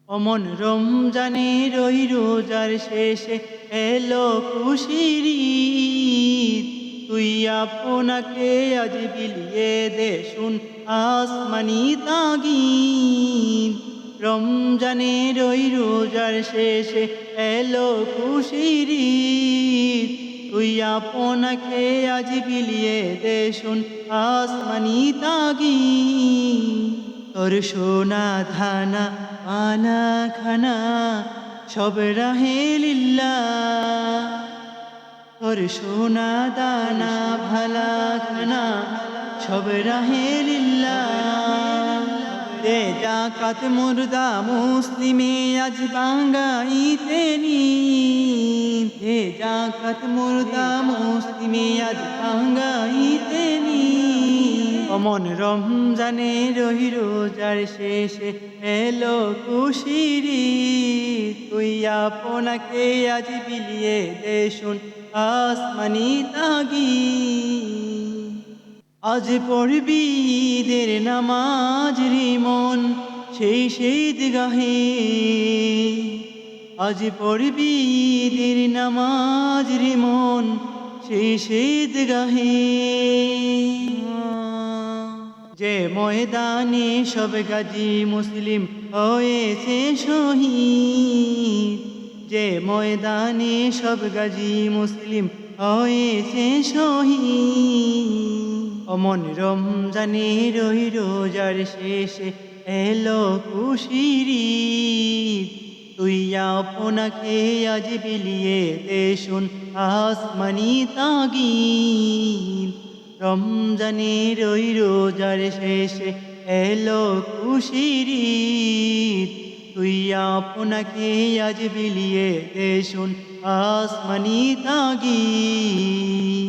অমন রমজানের ওই রোজার শেষে এলো খুশির ঈদ। তুই আপনাকে আজ বিলিয়ে দে শুন আসমানি তাগিদ। রমজানের ওই রোজার শেষে এলো খুশির ঈদ। তুই আপনাকে আজ বিলিয়ে দে শুন আসমানি তাগিদ। তোর সোনা ধানা পানা খানা সব রাহে লিল্লাহ। তোর সোনা দানা ভালা খানা সব রাহে লিল্লাহ। দে জাকাত মুর্দা মুসলিমে আজ বাঙ্গাইতে নি। দে জাকাত মুর্দা মুসলিমে আজ বাঙ্গাইতে নি। অমন রমজানের ওই রোজার শেষে এলো খুশির ঈদ। তুই আপনাকে আজ বিলিয়ে দে শুন আসমানি তাগিদ। আজ পড়বি ঈদের নামাজ রে মন সেই ঈদগাহে। আজ পড়বি ঈদের নামাজ রে মন সেই ঈদগাহে। যে ময়দানে সব গাজী মুসলিম হয়েছে শহীদ। যে ময়দানে সব গাজী মুসলিম হয়েছে শহীদ। অমন রমজানের ওই রোজার শেষে এলো খুশির ঈদ। তুই আপনাকে আজ বিলিয়ে দে শুন আসমানি তাগিদ। রমজানের ওই রোজার শেষে এলো খুশির ঈদ। তুই আপনাকে আজ বিলিয়ে দে শুন আসমানি তাগিদ।